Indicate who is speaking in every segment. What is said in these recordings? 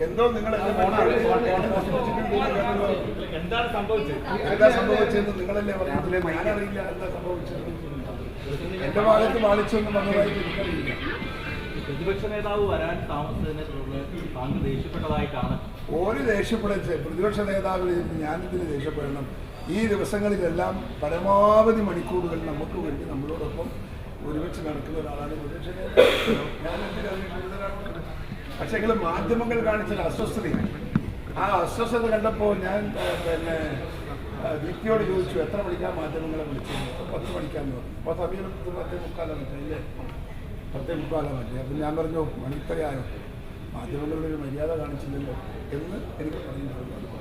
Speaker 1: എന്തോ നിങ്ങൾ എന്താണ് സംഭവിച്ചതെന്ന് നിങ്ങളല്ലേ പറഞ്ഞില്ലേ? ഞാനറിയില്ല എന്താ സംഭവിച്ചത്. എന്റെ ഭാഗത്ത് ബാധിച്ചൊന്നും വന്നതായിട്ട് എനിക്കറിയില്ല.
Speaker 2: പ്രതിപക്ഷ നേതാവ് വരാൻ താമസത്തിനെ തുടർന്ന് താങ്കൾ ദേഷ്യപ്പെട്ടതായിട്ടാണ്.
Speaker 1: ഒരു ദേഷ്യപ്പെടരുത്. പ്രതിപക്ഷ നേതാവിന് ഞാനിതിന് ദേഷ്യപ്പെടണം. ഈ ദിവസങ്ങളിലെല്ലാം പരമാവധി മണിക്കൂറുകൾ നമുക്ക് വേണ്ടി നമ്മളോടൊപ്പം ഒരുമിച്ച് നടക്കുന്ന ഒരാളാണ് പ്രതിപക്ഷ നേതാവ്. ഞാൻ എന്തിനാണ് പക്ഷേ എങ്കിലും മാധ്യമങ്ങൾ കാണിച്ചൊരു അസ്വസ്ഥതയാണ്. ആ അസ്വസ്ഥത കണ്ടപ്പോൾ ഞാൻ പിന്നെ ദീപ്തിയോട് ചോദിച്ചു, എത്ര മണിക്കാൻ മാധ്യമങ്ങളെ വിളിച്ചു? 10 മണിക്കാന്ന് പറഞ്ഞു. അപ്പോൾ സമീപത്ത് 10:45 മറ്റേ 10:45 മറ്റേ. അപ്പം ഞാൻ പറഞ്ഞു, മണിത്തരയായോ, മാധ്യമങ്ങളുടെ ഒരു മര്യാദ കാണിച്ചില്ലല്ലോ എന്ന് എനിക്ക് പറഞ്ഞിട്ടുണ്ട്.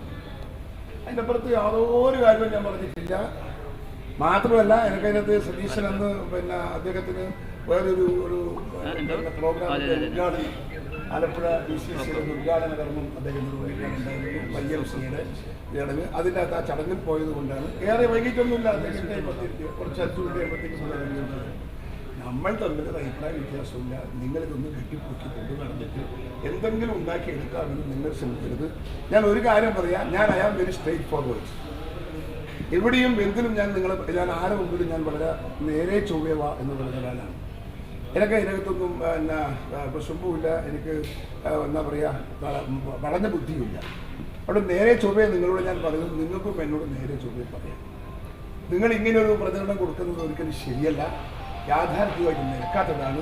Speaker 1: അതിൻ്റെ അപ്പുറത്ത് യാതൊരു കാര്യവും ഞാൻ പറഞ്ഞിട്ടില്ല. മാത്രമല്ല എനിക്കതിനകത്ത് സതീശൻ എന്ന് പിന്നെ അദ്ദേഹത്തിന് വേറൊരു പ്രോഗ്രാമിൻ്റെ ഉദ്ഘാടനം ആലപ്പുഴ DCCയുടെ ഉദ്ഘാടന കർമ്മം അദ്ദേഹം നിർവഹിക്കാനുണ്ടായിരുന്നു. YMCയുടെ ചടങ്ങ്. അതിൻ്റെ അകത്ത് ആ ചടങ്ങിൽ പോയത് കൊണ്ടാണ്. ഏറെ വൈകിട്ടൊന്നുമില്ല. അദ്ദേഹത്തെ കുറച്ച് 5 മിനിറ്റ് നമ്മൾ തമ്മിൽ അഭിപ്രായ വ്യത്യാസമില്ല. നിങ്ങളിതൊന്നും കെട്ടിപ്പൊക്കി കൊണ്ടു നടന്നിട്ട് എന്തെങ്കിലും ഉണ്ടാക്കിയെടുക്കാമെന്ന് നിങ്ങൾ ശ്രമിക്കരുത്. ഞാൻ ഒരു കാര്യം പറയാം, ഞാൻ I am very straightforward. എവിടെയും എന്തിനും ഞാൻ ആരുടെ മുമ്പിലും ഞാൻ വളരെ നേരെ ചൊവ്വ എന്ന് പറയുന്ന ഒരാളാണ്. എനിക്ക് ഇതിനകത്തൊന്നും പിന്നെ പ്രശ്നവുമില്ല. എനിക്ക് എന്താ പറയുക, വളഞ്ഞ ബുദ്ധിയുമില്ല. അവിടെ നേരെ ചൊവ്വയെ നിങ്ങളോട് ഞാൻ പറയുന്നത്, നിങ്ങൾക്കും എന്നോട് നേരെ ചൊവ്വയെ പറയാം. നിങ്ങൾ ഇങ്ങനെയൊരു പ്രചരണം കൊടുക്കുന്നത് ഒരിക്കലും ശരിയല്ല, യാഥാർത്ഥ്യമായിട്ട് നിരക്കാത്തതാണ്.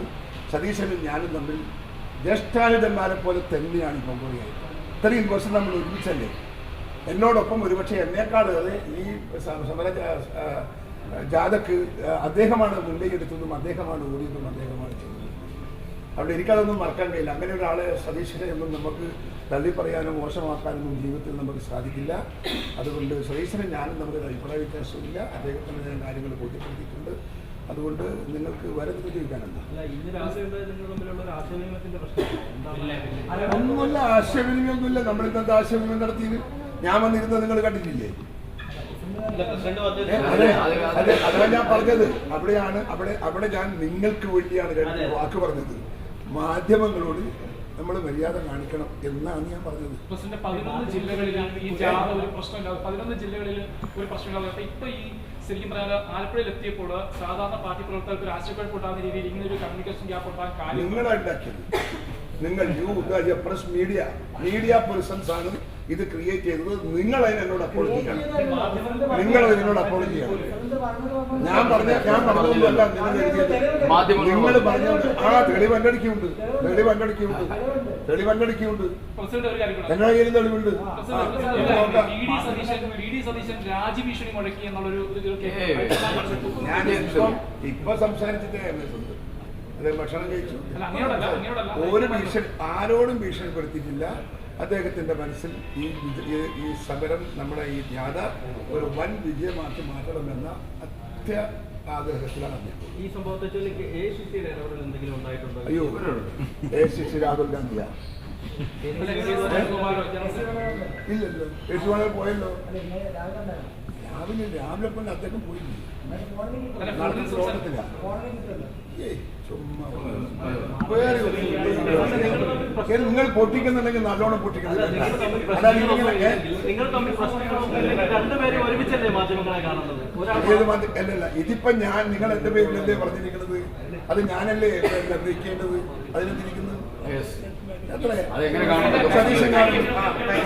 Speaker 1: സതീശനും ഞാനും തമ്മിൽ ജ്യേഷ്ഠാനുജന്മാരെ പോലെ തന്നെയാണ് പങ്കുവയ്യായി. ഇത്രയും വർഷം നമ്മൾ ഒരുമിച്ചല്ലേ. എന്നോടൊപ്പം ഒരുപക്ഷെ എന്നേക്കാളേറെ ഈ സമര ജാഥക്ക് അദ്ദേഹമാണ് മുൻകൈയെടുത്തതും അദ്ദേഹമാണ് ഓടിയതും അദ്ദേഹമാണ് ചെയ്തത്. അവിടെ എനിക്കതൊന്നും മറക്കാൻ കഴിയില്ല. അങ്ങനെ ഒരാളെ സതീശനെ ഒന്നും നമുക്ക് തള്ളിപ്പറയാനോ മോശമാക്കാനൊന്നും ജീവിതത്തിൽ നമുക്ക് സാധിക്കില്ല. അതുകൊണ്ട് സതീശനും ഞാനും നമുക്കൊരു അഭിപ്രായ വ്യത്യാസമില്ല. അദ്ദേഹത്തിന് ഞാൻ കാര്യങ്ങൾ ബോധ്യപ്പെടുത്തിയിട്ടുണ്ട്. അതുകൊണ്ട് നിങ്ങൾക്ക് വരെ ചോദിക്കാനുണ്ടോ? ഒന്നുമില്ല, ആശയവിനിമയമൊന്നുമില്ല. നമ്മളിന്നത്തെ ആശയവിനിമയം നടത്തിയത് ഞാൻ വന്നിരുന്നത് നിങ്ങൾ കണ്ടിട്ടില്ലേ? അതാണ് ഞാൻ പറഞ്ഞത്. അവിടെ ഞാൻ നിങ്ങൾക്ക് വേണ്ടിയാണ് രണ്ട് വാക്ക് പറഞ്ഞത്. മാധ്യമങ്ങളോട് നമ്മൾ മര്യാദ കാണിക്കണം എന്നാണ് ഞാൻ പറഞ്ഞത്.
Speaker 3: 11 ജില്ലകളിൽ ഈ ജാഥ ഒരു പ്രശ്നമില്ലാതെ 11 ജില്ലകളിൽ ഒരു പ്രശ്നമില്ലാതെ ഇപ്പൊ ഈ ശരിക്കും പറയാൻ ആലപ്പുഴയിൽ എത്തിയപ്പോൾ സാധാരണ പാർട്ടി പ്രവർത്തകർക്ക് ഒരു ആശയക്കുഴപ്പമുണ്ടാകുന്ന രീതിയിൽ ഇങ്ങനെ ഒരു കമ്മ്യൂണിക്കേഷൻ ഗ്യാപ്പ് ഉണ്ടാകാൻ കാര്യം
Speaker 1: നിങ്ങളുണ്ടാക്കിയത്. നിങ്ങൾ പ്രസ് മീഡിയ പേഴ്സൺസ് ആണ് ഇത് ക്രിയേറ്റ് ചെയ്തത്. നിങ്ങൾ അതിനോട് അപ്പോളജി ചെയ്യണം. നിങ്ങൾ ഇതിനോട് അപ്പോളജി ചെയ്യണം. ഞാൻ പറഞ്ഞതൊന്നുമല്ല നിങ്ങൾ എഴുതിയത്. നിങ്ങൾ പറഞ്ഞത് തെളിവ് എൻ്റെ അടുക്കുണ്ട്. എൻ്റെ കയ്യിൽ തെളിവുണ്ട്. ഞാൻ ഇപ്പൊ സംസാരിച്ചിട്ടേ അതെ ഭക്ഷണം കഴിച്ചു. ഒരു ആരോടും ഭീഷണിപ്പെടുത്തിയിട്ടില്ല. അദ്ദേഹത്തിന്റെ മനസ്സിൽ ഈ സമരം, നമ്മുടെ ഈ ജാഥ ഒരു വൻ വിജയമാക്കി മാറ്റണമെന്ന ആഗ്രഹത്തിലാണ് അദ്ദേഹം.
Speaker 2: ഈ സംഭവത്തെ ചൊല്ലി ACCയുടെ ഇടപെടൽ എന്തെങ്കിലും ഉണ്ടായിട്ടുണ്ടോ?
Speaker 1: അയ്യോ, ACC രാഹുൽ ഗാന്ധിയാ? ഇല്ലല്ലോ. യേശുവാണെ പോയല്ലോ. രാവിലെ കൊണ്ട് അദ്ദേഹം പോയില്ല. നിങ്ങൾ പൊട്ടിക്കുന്നുണ്ടെങ്കിൽ നല്ലോണം പൊട്ടിക്കണം. അല്ലല്ല, ഇതിപ്പോ ഞാൻ നിങ്ങൾ എന്റെ പേരിലല്ലേ പറഞ്ഞിരിക്കുന്നത്? അത് ഞാനല്ലേ ബ്രേക്കേണ്ടത്? അതിനെന്തിരിക്കുന്നത്? എത്ര സതീശൻ കാണുന്നു.